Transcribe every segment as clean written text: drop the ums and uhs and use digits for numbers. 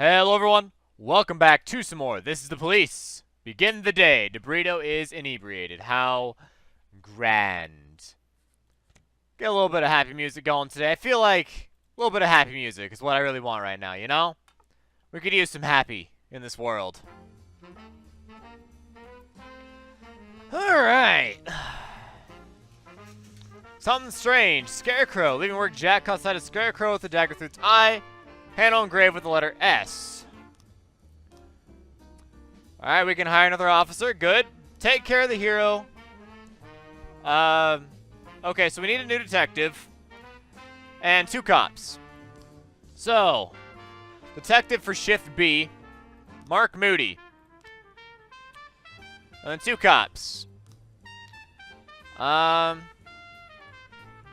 Hello everyone, welcome back to some more. This is the police. Begin the day. DeBrito is inebriated. How grand. Get a little bit of happy music going today. I feel like a little bit of happy music is what I really want right now, you know? We could use some happy in this world. Alright. Something strange. Scarecrow. Leaving work, Jack caught sight of Scarecrow with a dagger through its eye. Handle engraved with the letter S. Alright, we can hire another officer. Good. Take care of the hero. Okay, so we need a new detective. And 2 cops. So, detective for Shift B, Mark Moody. And then 2 cops.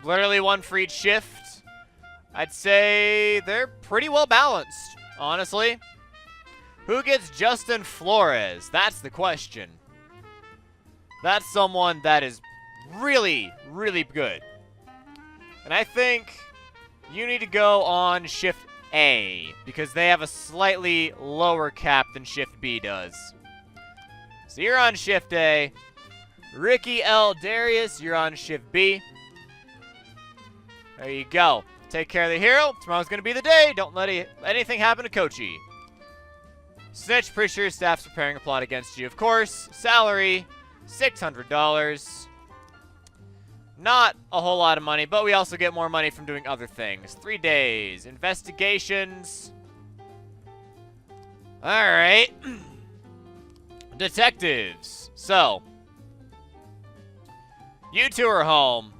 Literally 1 for each shift. I'd say they're pretty well balanced, honestly. Who gets Justin Flores? That's the question. That's someone that is really, really good. And I think you need to go on Shift A, because they have a slightly lower cap than Shift B does. So you're on Shift A. Ricky L. Darius, you're on Shift B. There you go. Take care of the hero. Tomorrow's going to be the day. Don't let anything happen to Kochi. Snitch, pretty sure your staff's preparing a plot against you. Of course, salary, $600. Not a whole lot of money, but we also get more money from doing other things. 3 days. Investigations. Alright. Detectives. So, you 2 are home.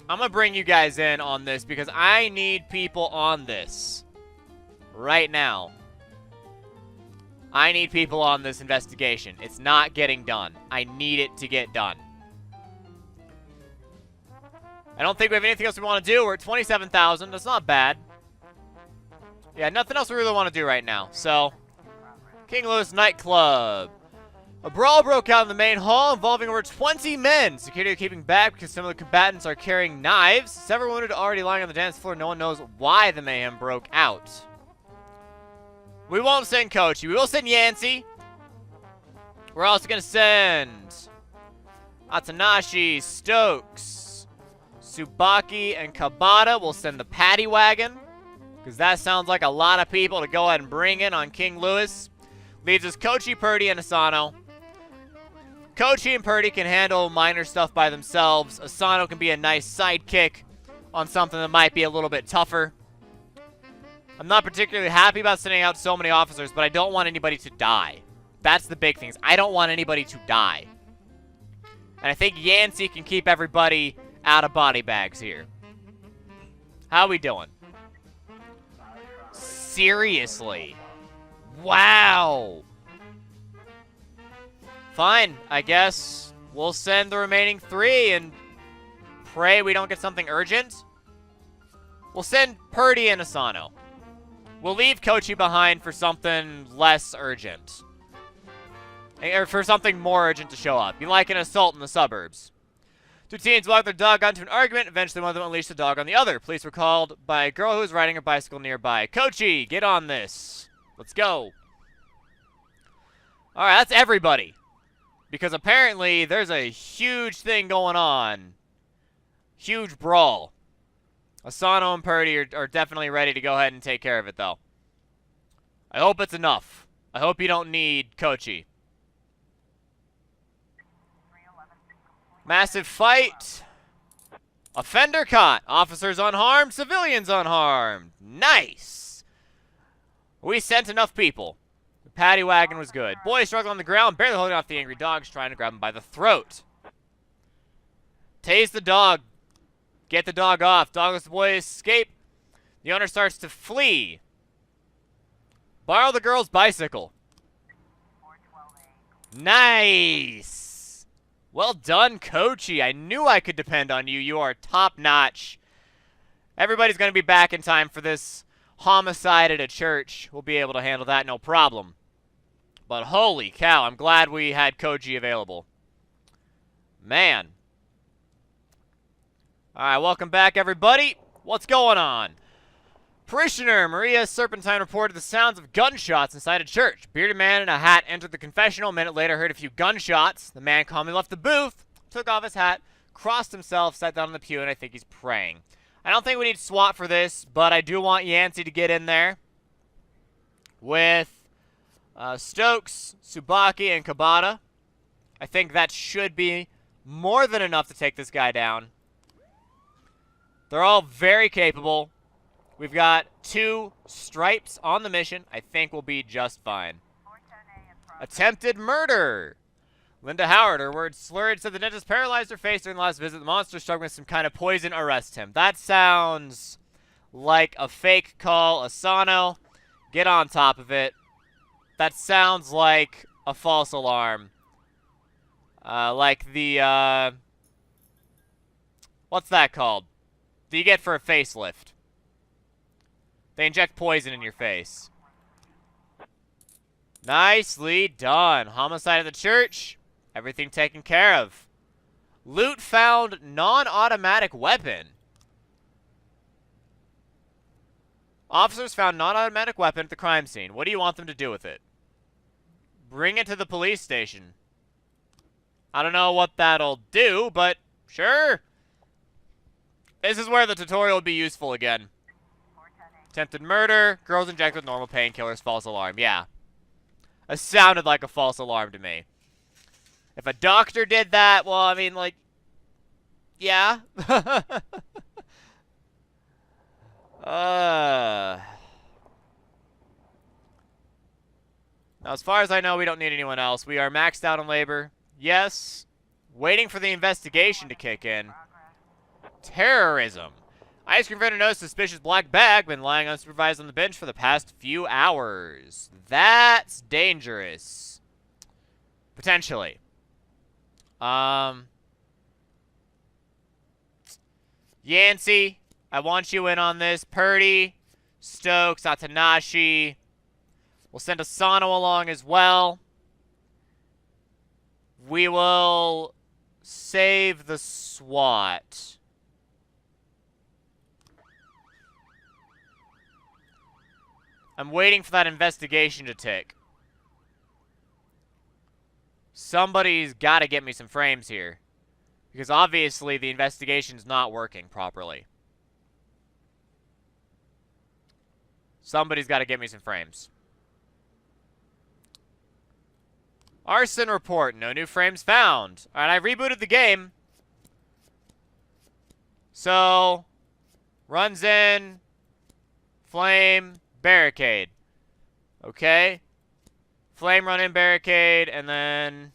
I'm going to bring you guys in on this because I need people on this right now. I need people on this investigation. It's not getting done. I need it to get done. I don't think we have anything else we want to do. We're at 27,000. That's not bad. Yeah, nothing else we really want to do right now. So, King Louis nightclub. A brawl broke out in the main hall involving over 20 men. Security are keeping back because some of the combatants are carrying knives. Several wounded already lying on the dance floor. No one knows why the mayhem broke out. We won't send Kochi. We will send Yancey. We're also going to send Atanashi, Stokes, Tsubaki, and Kabata. We'll send the paddy wagon because that sounds like a lot of people to go ahead and bring in on King Louis. Leaves us Kochi, Purdy, and Asano. Kochi and Purdy can handle minor stuff by themselves. Asano can be a nice sidekick on something that might be a little bit tougher. I'm not particularly happy about sending out so many officers, but I don't want anybody to die. That's the big thing. I don't want anybody to die. And I think Yancey can keep everybody out of body bags here. How we doing? Seriously? Wow. Fine, I guess we'll send the remaining 3 and pray we don't get something urgent. We'll send Purdy and Asano. We'll leave Kochi behind for something less urgent. Or for something more urgent to show up. Like an assault in the suburbs. 2 teens walked their dog onto an argument. Eventually one of them unleashed the dog on the other. Police were called by a girl who was riding her bicycle nearby. Kochi, get on this. Let's go. Alright, that's everybody. Because apparently there's a huge thing going on. Huge brawl. Asano and Purdy are definitely ready to go ahead and take care of it, though. I hope it's enough. I hope you don't need Kochi. Massive fight. Offender caught. Officers unharmed. Civilians unharmed. Nice. We sent enough people. The paddy wagon was good. Boy struggling on the ground, barely holding off the angry dogs, trying to grab him by the throat. Tase the dog. Get the dog off. Dogless boy escape. The owner starts to flee. Borrow the girl's bicycle. Nice. Well done, Kochi. I knew I could depend on you. You are top-notch. Everybody's going to be back in time for this homicide at a church. We'll be able to handle that, no problem. But holy cow, I'm glad we had Koji available. Man. Alright, welcome back, everybody. What's going on? Parishioner Maria Serpentine reported the sounds of gunshots inside a church. A bearded man in a hat entered the confessional. A minute later, heard a few gunshots. The man calmly left the booth, took off his hat, crossed himself, sat down on the pew, and I think he's praying. I don't think we need SWAT for this, but I do want Yancey to get in there with Stokes, Tsubaki, and Kabata. I think that should be more than enough to take this guy down. They're all very capable. We've got 2 stripes on the mission. I think we'll be just fine. Attempted murder. Linda Howard, her words slurred, said the dentist paralyzed her face during the last visit. The monster struggling with some kind of poison. Arrest him. That sounds like a fake call. Asano, get on top of it. That sounds like a false alarm. Like the, what's that called? That you get for a facelift. They inject poison in your face. Nicely done. Homicide at the church. Everything taken care of. Loot found. Non-automatic weapon. Officers found non-automatic weapon at the crime scene. What do you want them to do with it? Bring it to the police station. I don't know what that'll do, but sure. This is where the tutorial would be useful again. Attempted murder. Girls injected with normal painkillers. False alarm. Yeah. It sounded like a false alarm to me. If a doctor did that, well, I mean, like, yeah. Now, as far as I know, we don't need anyone else. We are maxed out on labor. Yes. Waiting for the investigation to kick in. Terrorism. Ice cream vendor noticed suspicious black bag been lying unsupervised on the bench for the past few hours. That's dangerous. Potentially. Yancey, I want you in on this. Purdy, Stokes, Atanashi. We'll send Asano along as well. We will save the SWAT. I'm waiting for that investigation to tick. Somebody's got to get me some frames here. Because obviously the investigation's not working properly. Somebody's got to get me some frames. Arson report. No new frames found. Alright, I rebooted the game. So, runs in, flame, barricade. Okay. Flame, run in, barricade, and then...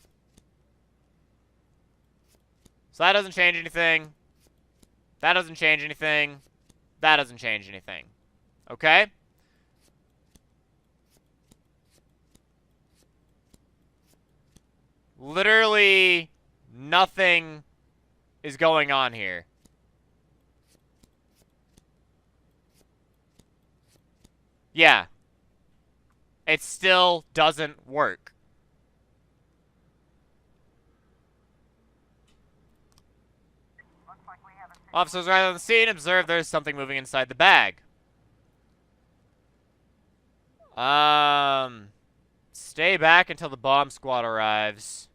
So that doesn't change anything. That doesn't change anything. That doesn't change anything. Okay? Literally nothing is going on here. Yeah. It still doesn't work. Officers arrive on the scene, observe there's something moving inside the bag. Stay back until the bomb squad arrives.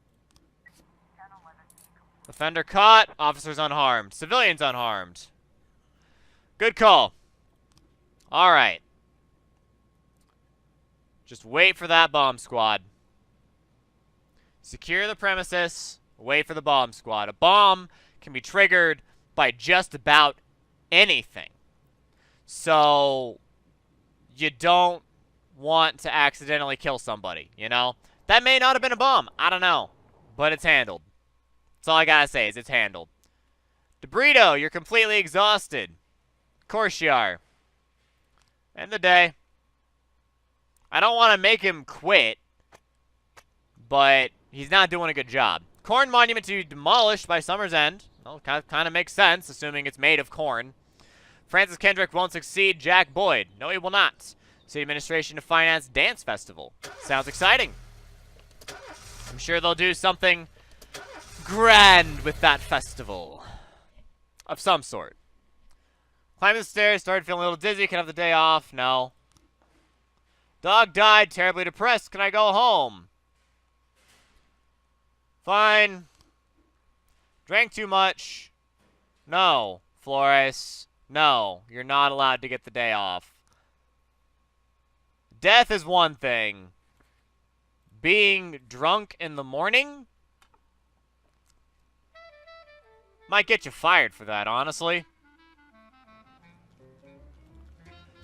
Offender caught, officers unharmed. Civilians unharmed. Good call. Alright. Just wait for that bomb squad. Secure the premises. Wait for the bomb squad. A bomb can be triggered by just about anything. So, you don't want to accidentally kill somebody, you know? That may not have been a bomb. I don't know. But it's handled. That's all I gotta say is it's handled. DeBrito, you're completely exhausted. Of course you are. End the day. I don't want to make him quit, but he's not doing a good job. Corn monument to be demolished by summer's end. Well, kind of makes sense, assuming it's made of corn. Francis Kendrick won't succeed Jack Boyd. No, he will not. City administration to finance dance festival. Sounds exciting. I'm sure they'll do something grand with that festival. Of some sort. Climbing the stairs, started feeling a little dizzy. Can I have the day off? No. Dog died, terribly depressed. Can I go home? Fine. Drank too much. No, Flores. No, you're not allowed to get the day off. Death is one thing. Being drunk in the morning might get you fired for that, honestly.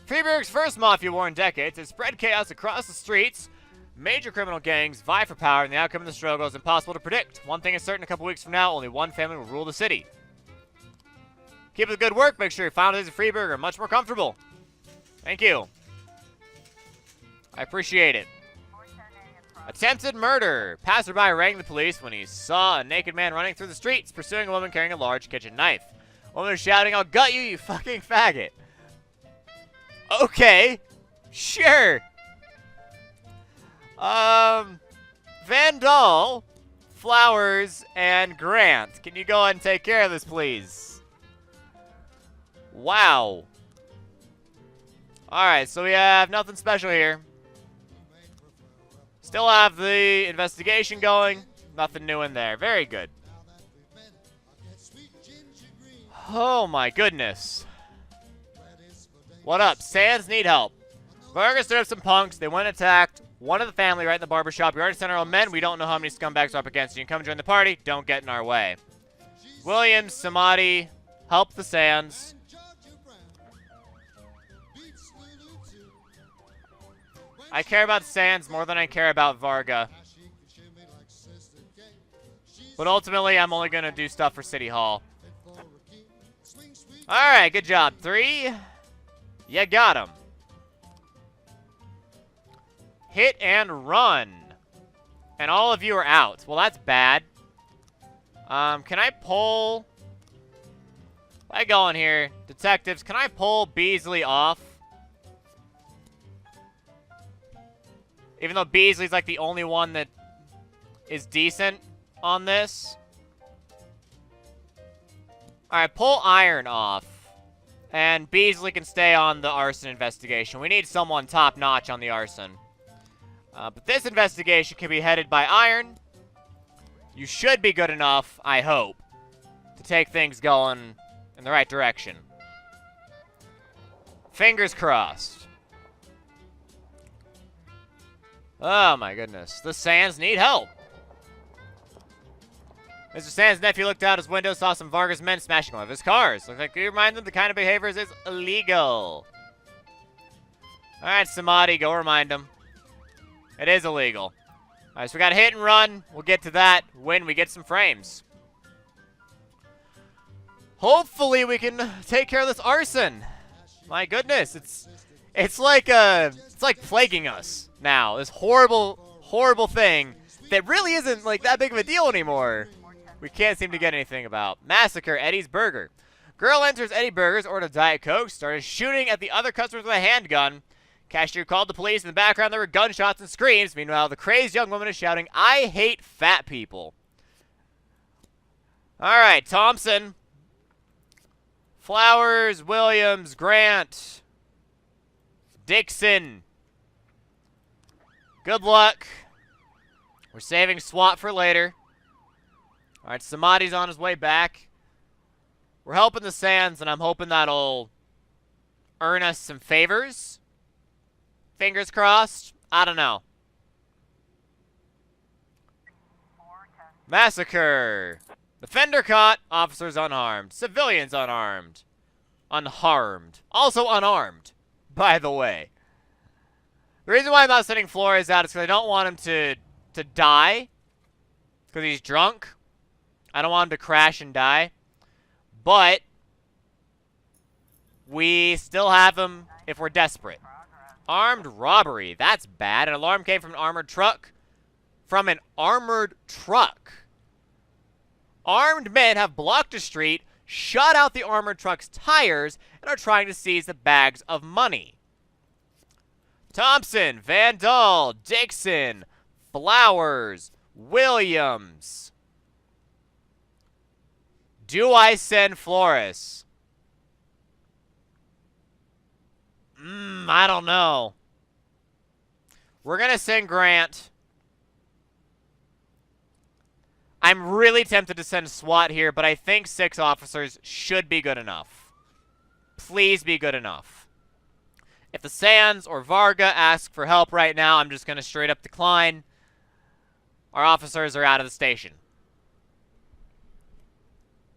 Freiburg's first mafia war in decades has spread chaos across the streets. Major criminal gangs vie for power, and the outcome of the struggle is impossible to predict. One thing is certain, a couple weeks from now, only one family will rule the city. Keep up the good work. Make sure your final days of Freiburg are much more comfortable. Thank you. I appreciate it. Attempted murder. Passerby rang the police when he saw a naked man running through the streets, pursuing a woman carrying a large kitchen knife. Woman was shouting, "I'll gut you, you fucking faggot." Okay. Sure. Vandal, Flowers, and Grant. Can you go ahead and take care of this, please? Wow. Alright, so we have nothing special here. Still have the investigation going. Nothing new in there. Very good. Oh my goodness. What up? Sands need help. Vargas stirred up some punks. They went and attacked one of the family right in the barbershop. We already sent our own men. We don't know how many scumbags are up against you. You can come join the party. Don't get in our way. Williams, Samadhi, help the Sands. I care about Sands more than I care about Varga. But ultimately, I'm only going to do stuff for City Hall. Alright, good job. 3. You got him. Hit and run. And all of you are out. Well, that's bad. Can I pull... I go in here. Detectives, can I pull Beasley off? Even though Beasley's like the only one that is decent on this. Alright, pull Iron off. And Beasley can stay on the arson investigation. We need someone top-notch on the arson. But this investigation can be headed by Iron. You should be good enough, I hope, to take things going in the right direction. Fingers crossed. Oh my goodness. The Sands need help. Mr. Sands' nephew looked out his window, saw some Vargas men smashing one of his cars. Looks like you remind them the kind of behaviors is illegal. Alright, Samadhi, go remind them. It is illegal. Alright, so we got a hit and run. We'll get to that when we get some frames. Hopefully we can take care of this arson. My goodness, it's like plaguing us now. This horrible thing that really isn't like that big of a deal anymore. We can't seem to get anything about. Massacre Eddie's Burger. Girl enters Eddie Burger's, ordered a Diet Coke, started shooting at the other customers with a handgun. Cashier called the police. In the background, there were gunshots and screams. Meanwhile, the crazed young woman is shouting, "I hate fat people." All right, Thompson. Flowers, Williams, Grant, Dixon. Good luck. We're saving SWAT for later. All right, Samadhi's on his way back. We're helping the Sands, and I'm hoping that'll earn us some favors. Fingers crossed. I don't know. Massacre. Defender caught. Officers unharmed. Civilians unarmed. Unharmed. Also unarmed, by the way. The reason why I'm not sending Flores out is because I don't want him to die. Because he's drunk. I don't want him to crash and die. But we still have him if we're desperate. Armed robbery. That's bad. An alarm came from an armored truck. From an armored truck. Armed men have blocked a street, shot out the armored truck's tires, and are trying to seize the bags of money. Thompson, Vandal, Dixon, Flowers, Williams. Do I send Flores? I don't know. We're going to send Grant. I'm really tempted to send SWAT here, but I think 6 officers should be good enough. Please be good enough. If the Sands or Varga ask for help right now, I'm just going to straight up decline. Our officers are out of the station.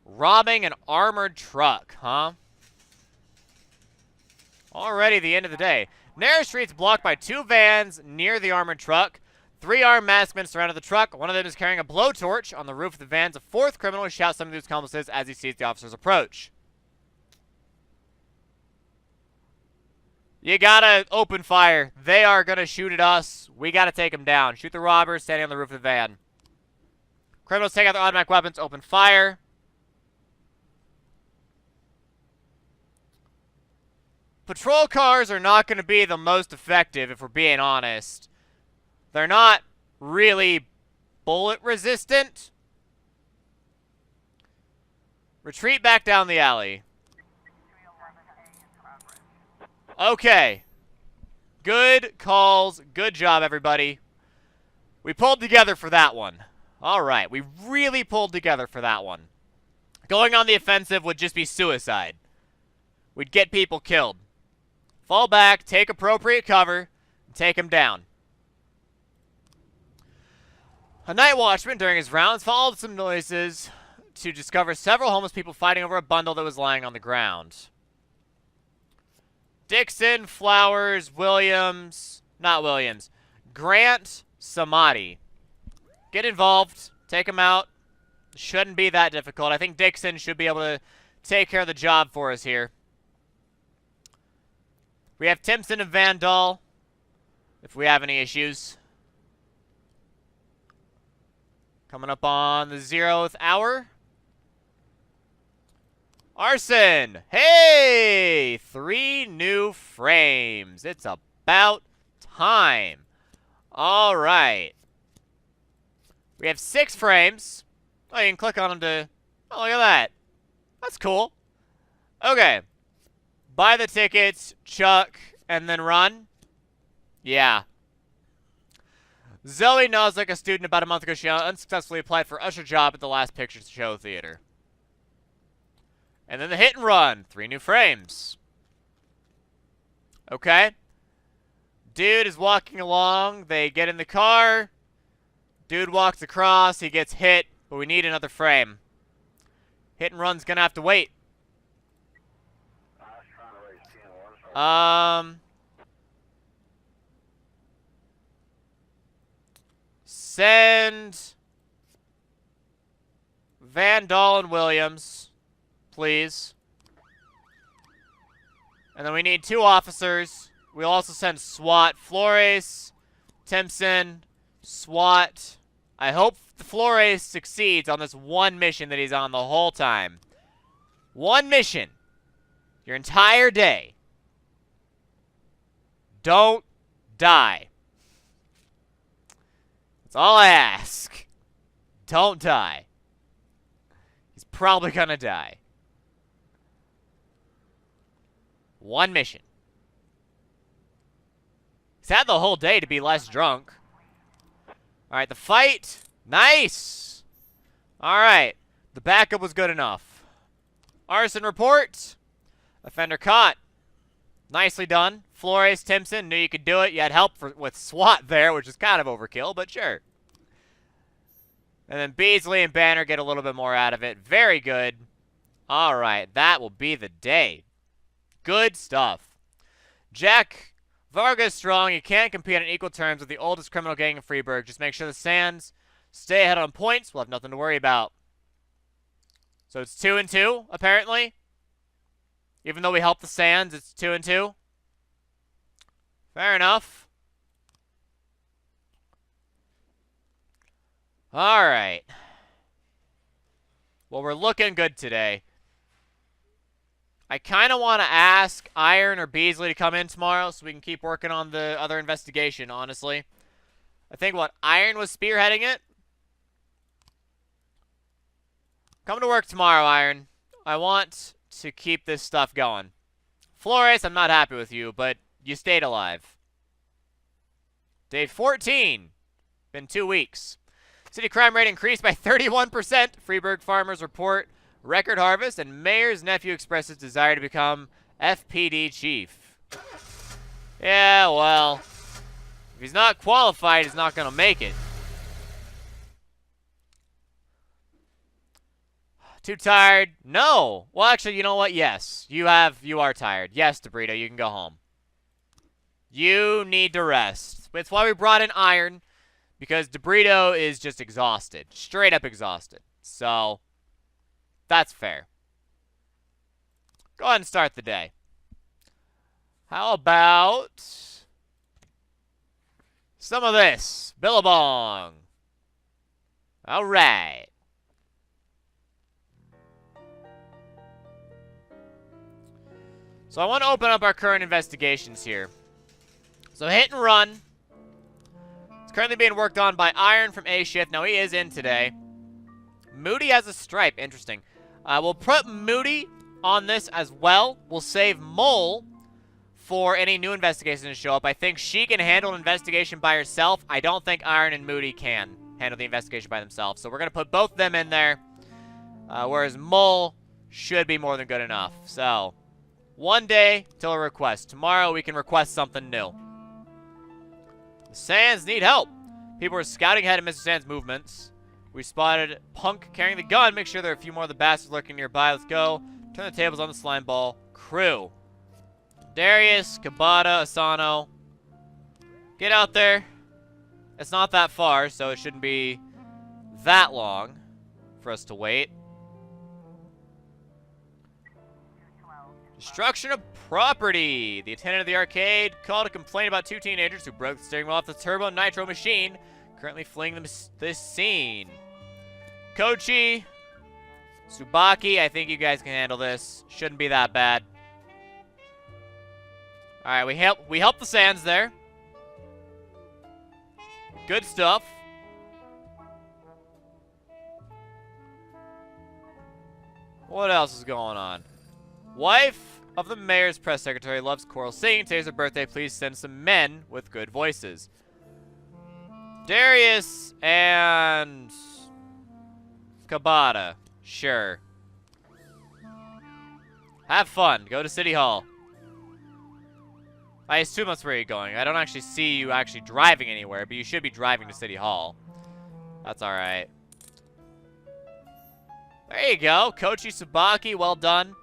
Robbing an armored truck, huh? Already the end of the day. Narrow streets blocked by 2 vans near the armored truck. 3 armed masked men surrounded the truck. One of them is carrying a blowtorch. On the roof of the vans, a 4th criminal shouts something to his accomplices as he sees the officers approach. You gotta open fire. They are gonna shoot at us. We gotta take them down. Shoot the robbers standing on the roof of the van. Criminals take out their automatic weapons, open fire. Patrol cars are not gonna be the most effective, if we're being honest. They're not really bullet resistant. Retreat back down the alley. Okay. Good calls. Good job, everybody. We pulled together for that one. Alright, we really pulled together for that one. Going on the offensive would just be suicide. We'd get people killed. Fall back, take appropriate cover, and take them down. A night watchman during his rounds followed some noises to discover several homeless people fighting over a bundle that was lying on the ground. Dixon, Flowers, Williams, not Williams, Grant, Samadi. Get involved, take them out. Shouldn't be that difficult. I think Dixon should be able to take care of the job for us here. We have Timpson and Vandal, if we have any issues. Coming up on the 0th hour. Arson! Hey! 3 new frames. It's about time. All right. We have 6 frames. Oh, you can click on them to... Oh, look at that. That's cool. Okay. Buy the tickets, chuck, and then run. Yeah. Zoe knows like a student about a month ago. She unsuccessfully applied for usher job at the Last Picture Show Theater. And then the hit and run. 3 new frames. Okay. Dude is walking along. They get in the car. Dude walks across. He gets hit. But we need another frame. Hit and run's gonna have to wait. Send Vandal and Williams, please. And then we need 2 officers. We'll also send SWAT. Flores, Timpson, SWAT. I hope Flores succeeds on this one mission that he's on the whole time. One mission. Your entire day. Don't die. That's all I ask. Don't die. He's probably gonna die. One mission. He's had the whole day to be less drunk. Alright, the fight. Nice. Alright. The backup was good enough. Arson report. Offender caught. Nicely done. Flores, Timpson, knew you could do it. You had help with SWAT there, which is kind of overkill, but sure. And then Beasley and Banner get a little bit more out of it. Very good. All right, that will be the day. Good stuff. Jack, Varga's strong. You can't compete on equal terms with the oldest criminal gang in Freeburg. Just make sure the Sands stay ahead on points. We'll have nothing to worry about. So it's 2-2, apparently. Even though we helped the Sands, it's 2-2. Fair enough. All right. Well, we're looking good today. I kind of want to ask Iron or Beasley to come in tomorrow so we can keep working on the other investigation, honestly. I think, what, Iron was spearheading it? Come to work tomorrow, Iron. I want to keep this stuff going. Flores, I'm not happy with you, but you stayed alive. Day 14. Been 2 weeks. City crime rate increased by 31%. Freeburg farmers report record harvest, and mayor's nephew expresses desire to become FPD chief. Yeah, well, if he's not qualified, he's not going to make it. Too tired? No. Well, actually, you know what? Yes. You are tired. Yes, DeBrito, you can go home. You need to rest. It's why we brought in Iron, because DeBrito is just exhausted. Straight up exhausted. So, that's fair. Go ahead and start the day. How about some of this? Billabong. All right. So I want to open up our current investigations here. So hit and run. It's currently being worked on by Iron from A shift. Now he is in today. Moody has a stripe. Interesting. We'll put Moody on this as well. We'll save Mole for any new investigations to show up. I think she can handle an investigation by herself. I don't think Iron and Moody can handle the investigation by themselves. So we're going to put both of them in there. Whereas Mole should be more than good enough. So, one day till a request. Tomorrow we can request something new. The Sands need help. People are scouting ahead of Mr. Sands' movements. We spotted Punk carrying the gun. Make sure there are a few more of the bastards lurking nearby. Let's go. Turn the tables on the slime ball crew. Darius, Kabata, Asano. Get out there. It's not that far, so it shouldn't be that long for us to wait. Destruction of property. The attendant of the arcade called to complain about 2 teenagers who broke the steering wheel off the turbo nitro machine, currently fleeing this scene. Kochi, Tsubaki, I think you guys can handle this. Shouldn't be that bad. All right, we help the Sands there. Good stuff. What else is going on? Wife of the mayor's press secretary loves choral singing. Today's her birthday. Please send some men with good voices. Darius and Kabata. Sure. Have fun. Go to City Hall. I assume that's where you're going. I don't actually see you actually driving anywhere, but you should be driving to City Hall. That's alright. There you go. Kochi Tsubaki, well done.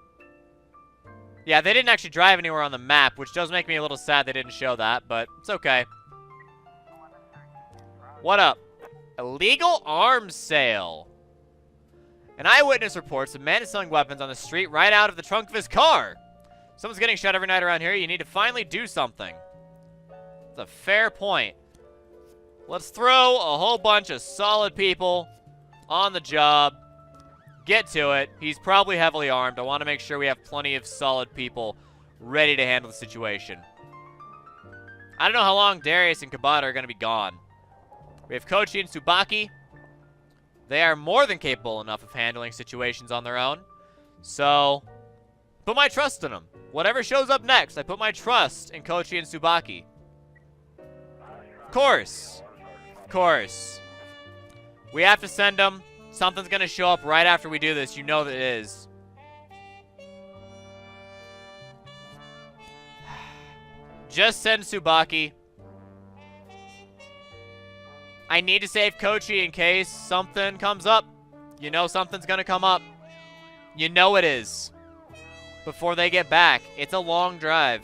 Yeah, they didn't actually drive anywhere on the map, which does make me a little sad they didn't show that, but it's okay. What up? Illegal arms sale. An eyewitness reports a man is selling weapons on the street right out of the trunk of his car. Someone's getting shot every night around here. You need to finally do something. That's a fair point. Let's throw a whole bunch of solid people on the job. Get to it. He's probably heavily armed. I want to make sure we have plenty of solid people ready to handle the situation. I don't know how long Darius and Kabata are going to be gone. We have Kochi and Tsubaki. They are more than capable enough of handling situations on their own. So, put my trust in them. Whatever shows up next, I put my trust in Kochi and Tsubaki. Of course. Of course. We have to send them. Something's going to show up right after we do this. You know that it is. Just send Tsubaki. I need to save Kochi in case something comes up. You know something's going to come up. You know it is. Before they get back. It's a long drive.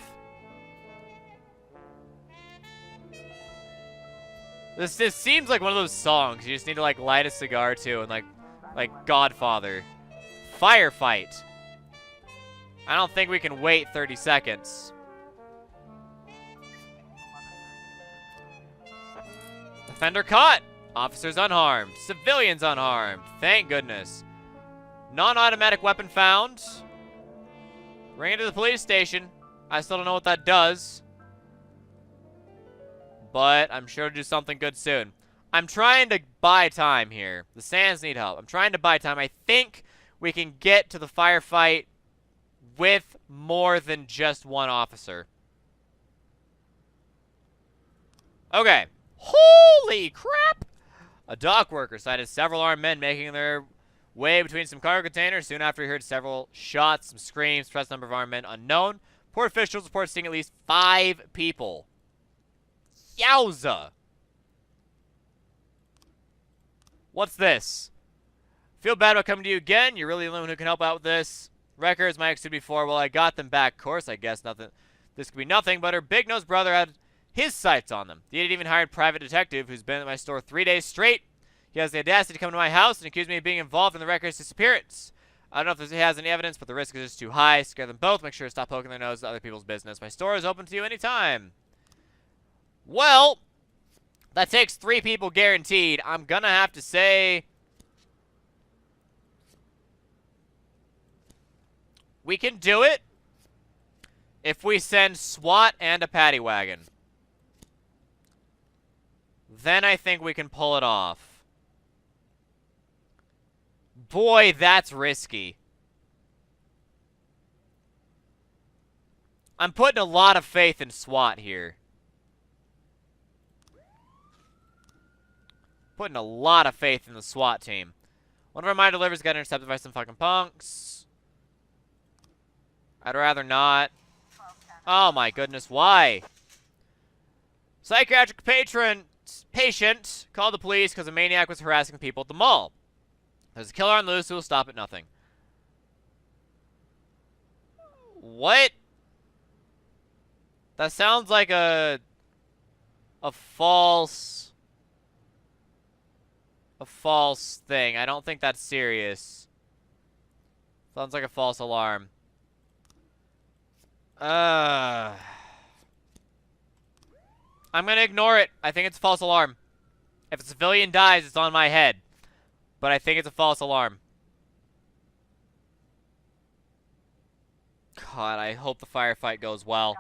This seems like one of those songs you just need to like light a cigar to and like Godfather. Firefight. I don't think we can wait 30 seconds. Offender caught. Officers unharmed. Civilians unharmed. Thank goodness. Non-automatic weapon found. Bring it to the police station. I still don't know what that does. But I'm sure to do something good soon. I'm trying to buy time here. The Sands need help. I'm trying to buy time. I think we can get to the firefight with more than just one officer. Okay. Holy crap! A dock worker sighted several armed men making their way between some cargo containers. Soon after, he heard several shots, some screams, press number of armed men unknown. Port officials report seeing at least 5 people. Yowza! What's this? Feel bad about coming to you again. You're really the only one who can help out with this. Records, my ex did before. Well, I got them back. Of course, I guess nothing. This could be nothing, but her big-nosed brother had his sights on them. The idiot even hired a private detective who's been at my store 3 days straight. He has the audacity to come to my house and accuse me of being involved in the record's disappearance. I don't know if he has any evidence, but the risk is just too high. Scare them both. Make sure to stop poking their nose at other people's business. My store is open to you anytime. Well, that takes 3 people guaranteed. I'm gonna have to say we can do it if we send SWAT and a paddy wagon. Then I think we can pull it off. Boy, that's risky. I'm putting a lot of faith in SWAT here. Putting a lot of faith in the SWAT team. One of our mine delivers got intercepted by some fucking punks. I'd rather not. Oh my goodness, why? Psychiatric patient called the police because a maniac was harassing people at the mall. There's a killer on loose who will stop at nothing. What? That sounds like a false thing. I don't think that's serious. Sounds like a false alarm. I'm gonna ignore it. I think it's a false alarm. If a civilian dies, it's on my head. But I think it's a false alarm. God, I hope the firefight goes well.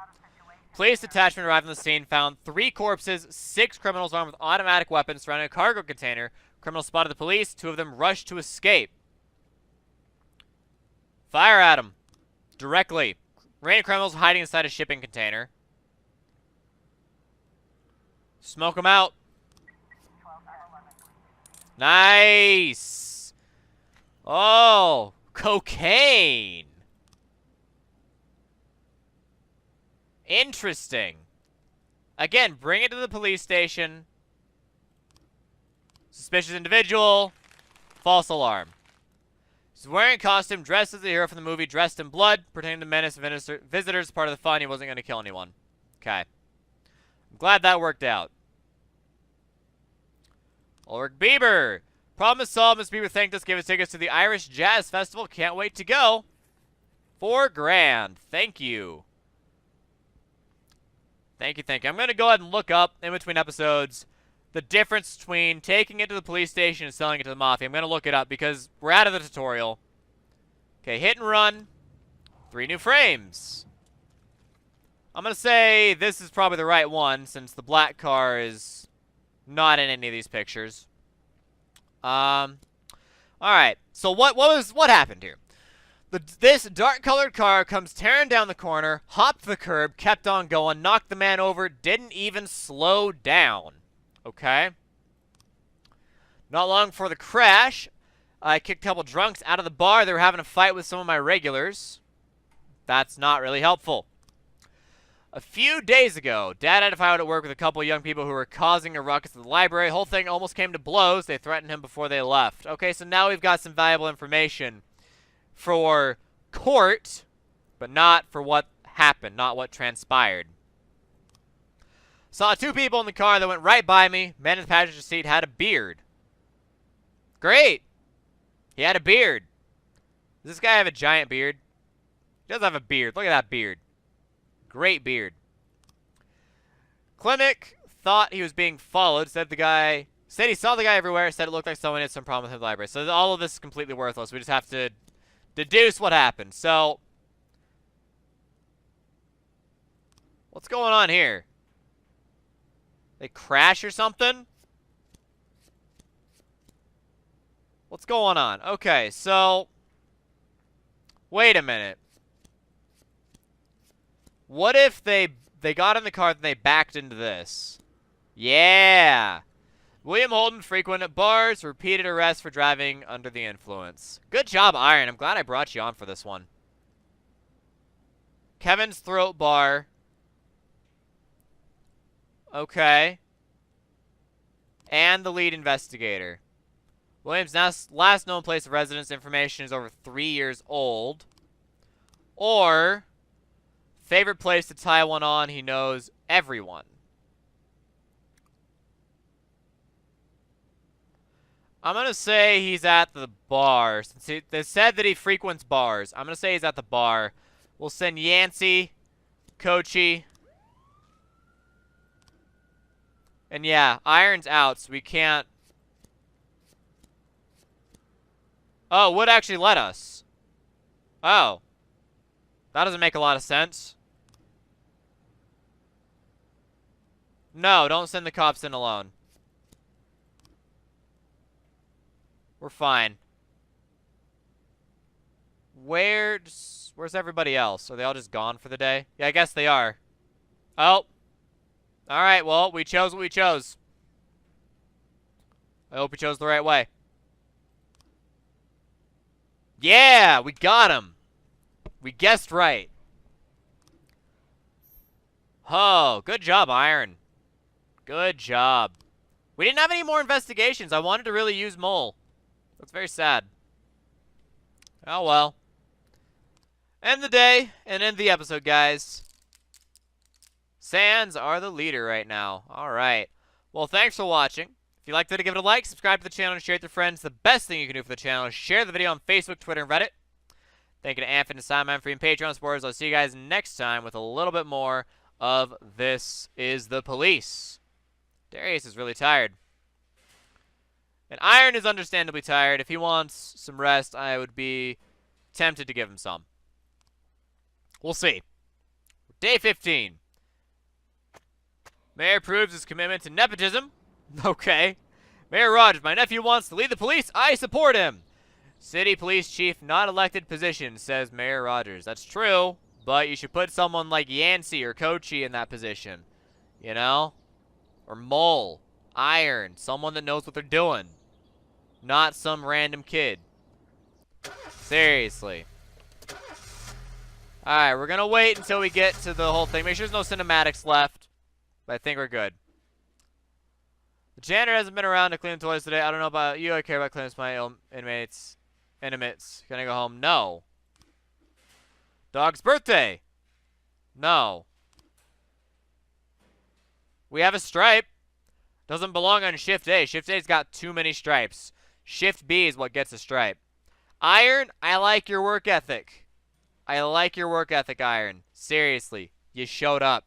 Police detachment arrived on the scene, found 3 corpses, 6 criminals armed with automatic weapons surrounding a cargo container. Criminals spotted the police. 2 of them rushed to escape. Fire at them. Directly. Rain of criminals hiding inside a shipping container. Smoke them out. Nice. Oh, cocaine. Interesting. Again, bring it to the police station. Suspicious individual. False alarm. He's wearing a costume, dressed as a hero from the movie Dressed in Blood, pretending to menace visitors. Part of the fun, he wasn't going to kill anyone. Okay. I'm glad that worked out. Ulrich Bieber. Problem is solved. Miss Bieber thanked us, gave us tickets to the Irish Jazz Festival. Can't wait to go. $4,000. Thank you. Thank you, thank you. I'm going to go ahead and look up, in between episodes, the difference between taking it to the police station and selling it to the mafia. I'm going to look it up because we're out of the tutorial. Okay, hit and run. 3 new frames. I'm going to say this is probably the right one since the black car is not in any of these pictures. Alright, so what happened here? This dark-colored car comes tearing down the corner, hopped the curb, kept on going, knocked the man over, didn't even slow down. Okay? Not long before the crash, I kicked a couple drunks out of the bar. They were having a fight with some of my regulars. That's not really helpful. A few days ago, Dad had to file at work with a couple of young people who were causing a ruckus at the library. Whole thing almost came to blows. They threatened him before they left. Okay, so now we've got some valuable information for court, but not for what happened, not what transpired. Saw 2 people in the car that went right by me. Man in the passenger seat had a beard. Great. He had a beard. Does this guy have a giant beard? He does have a beard. Look at that beard. Great beard. Klimek thought he was being followed. Said he saw the guy everywhere. Said it looked like someone had some problem with the library. So all of this is completely worthless. We just have to deduce what happened. So, what's going on here? They crash or something? What's going on? Okay, so wait a minute. What if they got in the car and they backed into this? Yeah. William Holden frequent at bars, repeated arrests for driving under the influence. Good job, Iron. I'm glad I brought you on for this one. Kevin's throat bar. Okay. And the lead investigator. William's last known place of residence information is over 3 years old. Or, favorite place to tie one on, he knows everyone. I'm going to say he's at the bar. Since they said that he frequents bars, I'm going to say he's at the bar. We'll send Yancey, Kochi. And yeah, Iron's out, so we can't... Oh, Wood actually let us. Oh. That doesn't make a lot of sense. No, don't send the cops in alone. We're fine. Where's everybody else? Are they all just gone for the day? Yeah, I guess they are. Oh. Alright, well, we chose what we chose. I hope we chose the right way. Yeah, we got him. We guessed right. Oh, good job, Iron. Good job. We didn't have any more investigations. I wanted to really use Mole. That's very sad. Oh, well. End the day and end the episode, guys. Sands are the leader right now. All right. Well, thanks for watching. If you liked it, give it a like, subscribe to the channel, and share it with your friends. The best thing you can do for the channel is share the video on Facebook, Twitter, and Reddit. Thank you to Anfin and Simon for being Patreon supporters. I'll see you guys next time with a little bit more of This Is the Police. Darius is really tired. And Iron is understandably tired. If he wants some rest, I would be tempted to give him some. We'll see. Day 15. Mayor proves his commitment to nepotism. Okay. Mayor Rogers, my nephew wants to lead the police. I support him. City police chief, not elected position, says Mayor Rogers. That's true, but you should put someone like Yancey or Kochi in that position. You know? Or Mole. Iron. Someone that knows what they're doing. Not some random kid. Seriously. Alright, we're gonna wait until we get to the whole thing. Make sure there's no cinematics left. But I think we're good. The janitor hasn't been around to clean the toilets today. I don't know about you. I care about cleaning my inmates. Intimates. Can I go home? No. Dog's birthday. No. We have a stripe. Doesn't belong on Shift A. Shift A's got too many stripes. Shift B is what gets a stripe. Iron, I like your work ethic. I like your work ethic, Iron. Seriously. You showed up.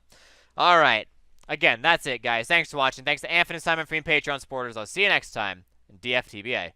Alright. Again, that's it, guys. Thanks for watching. Thanks to Anfin and Simon for being Patreon supporters. I'll see you next time in DFTBA.